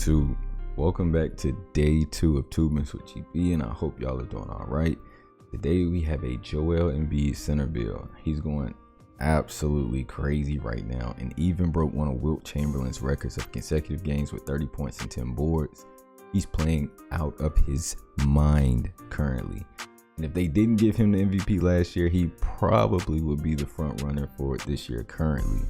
YouTube, welcome back to day 2 of Tubemas with GB, and I hope y'all are doing all right. Today we have a Joel Embiid center build. He's going absolutely crazy right now and even broke one of Wilt Chamberlain's records of consecutive games with 30 points and 10 boards. He's playing out of his mind currently, and if they didn't give him the MVP last year, he probably would be the front runner for it this year currently.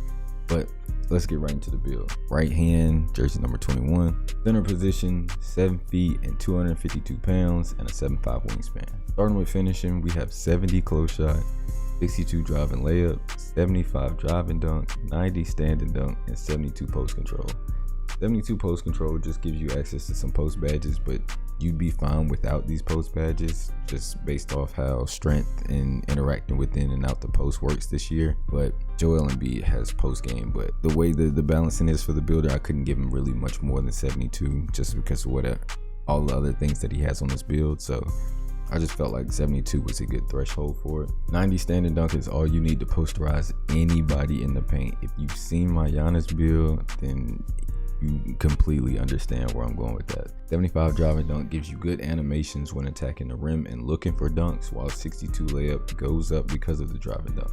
But let's get right into the build. Right hand, jersey number 21. Center position, 7 feet and 252 pounds and a 7'5" wingspan. Starting with finishing, we have 70 close shot, 62 drive and layup, 75 drive and dunk, 90 stand and dunk, and 72 post control. 72 post control just gives you access to some post badges, but you'd be fine without these post badges just based off how strength and interacting within and out the post works this year. But Joel Embiid has post game, but the way the balancing is for the builder, I couldn't give him really much more than 72 just because of all the other things that he has on this build. So I just felt like 72 was a good threshold for it. 90 stand and dunk is all you need to posterize anybody in the paint. If you've seen my Giannis build, then you completely understand where I'm going with that. 75 drive and dunk gives you good animations when attacking the rim and looking for dunks, while 62 layup goes up because of the drive and dunk.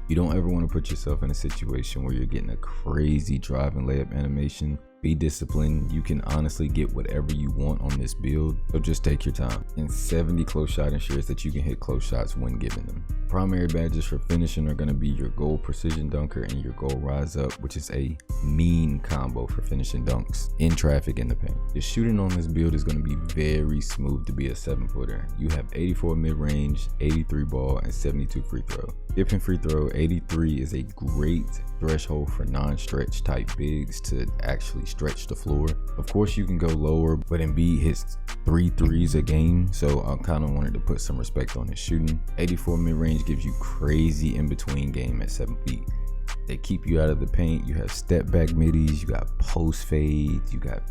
You don't ever want to put yourself in a situation where you're getting a crazy drive and layup animation. Be disciplined. You can honestly get whatever you want on this build, so just take your time. And 70 close shot ensures that you can hit close shots when given them. Primary badges for finishing are going to be your goal precision dunker and your goal rise up, which is a mean combo for finishing dunks in traffic in the paint. The shooting on this build is going to be very smooth to be a 7-footer. You have 84 mid-range, 83 ball, and 72 free throw. Dipping free throw, 83 is a great threshold for non-stretch type bigs to actually stretch the floor. Of course you can go lower, but Embiid hits 3 threes a game, so I kind of wanted to put some respect on his shooting. 84 mid-range gives you crazy in-between game at 7 feet. They keep you out of the paint. You have step back middies, you got post fades, you got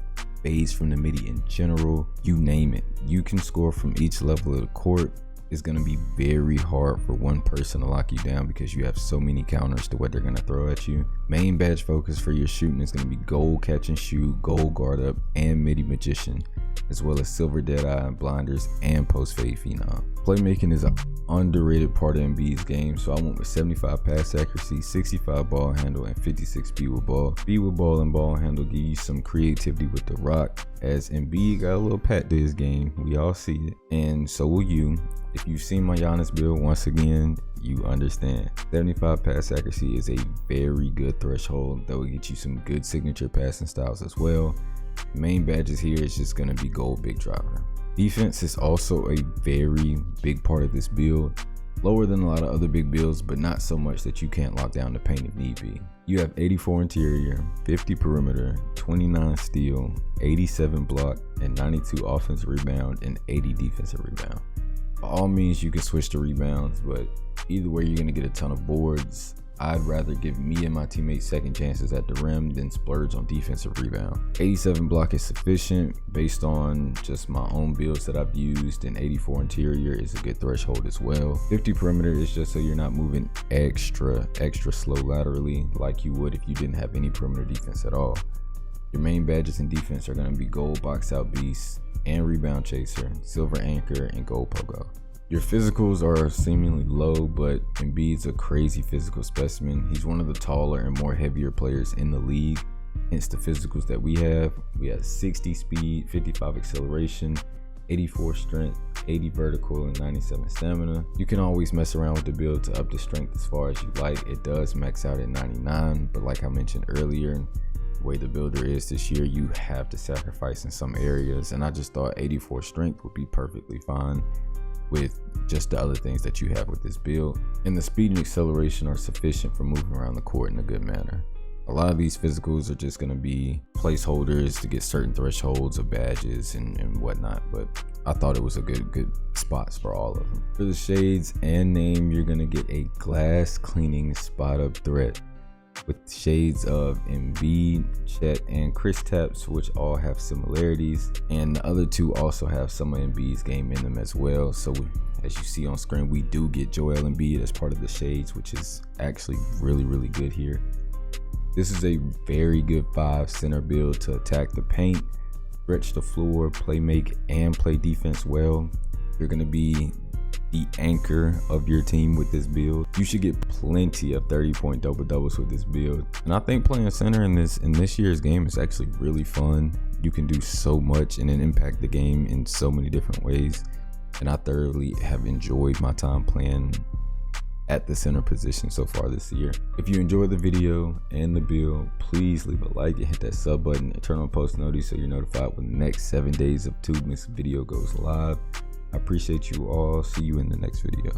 fades from the midi in general, you name it. You can score from each level of the court. It's going to be very hard for one person to lock you down because you have so many counters to what they're going to throw at you. Main badge focus for your shooting is going to be gold catch and shoot, gold guard up, and midi magician, as well as silver deadeye, blinders, and post fade phenom. Playmaking is an underrated part of Embiid's game, so I went with 75 pass accuracy, 65 ball handle, and 56 speed with ball. Speed with ball and ball handle give you some creativity with the rock, as Embiid got a little pat to his game. We all see it, and so will you. If you've seen my Giannis build, once again, you understand. 75 pass accuracy is a very good threshold that will get you some good signature passing styles as well. Main badges here is just going to be gold big driver. Defense is also a very big part of this build. Lower than a lot of other big builds, but not so much that you can't lock down the paint if need be. You have 84 interior, 50 perimeter, 29 steal, 87 block, and 92 offensive rebound, and 80 defensive rebound. By all means, you can switch to rebounds, but either way, you're going to get a ton of boards. I'd rather give me and my teammates second chances at the rim than splurge on defensive rebound. 87 block is sufficient based on just my own builds that I've used, and 84 interior is a good threshold as well. 50 perimeter is just so you're not moving extra slow laterally like you would if you didn't have any perimeter defense at all. Your main badges in defense are going to be gold box out beast and rebound chaser, silver anchor, and gold pogo. Your physicals are seemingly low, but Embiid's a crazy physical specimen. He's one of the taller and more heavier players in the league, hence the physicals that we have. We have 60 speed, 55 acceleration, 84 strength, 80 vertical, and 97 stamina. You can always mess around with the build to up the strength as far as you like. It does max out at 99, but like I mentioned earlier, the way the builder is this year, you have to sacrifice in some areas, and I just thought 84 strength would be perfectly fine with just the other things that you have with this build. And the speed and acceleration are sufficient for moving around the court in a good manner. A lot of these physicals are just going to be placeholders to get certain thresholds of badges and whatnot, but I thought it was a good spots for all of them. For the shades and name, you're going to get a glass cleaning spot up threat with shades of Embiid, Chet, and Kristaps, which all have similarities, and the other two also have some of Embiid's game in them as well. So as you see on screen, we do get Joel Embiid as part of the shades, which is actually really good here. This is a very good 5 center build to attack the paint, stretch the floor, play make, and play defense well. You're going to be the anchor of your team with this build. You should get plenty of 30-point double-doubles with this build. And I think playing center in this year's game is actually really fun. You can do so much and then impact the game in so many different ways. And I thoroughly have enjoyed my time playing at the center position so far this year. If you enjoyed the video and the build, please leave a like and hit that sub button and turn on post notifications so you're notified when the next 7 days of Tubemas video goes live. I appreciate you all. See you in the next video.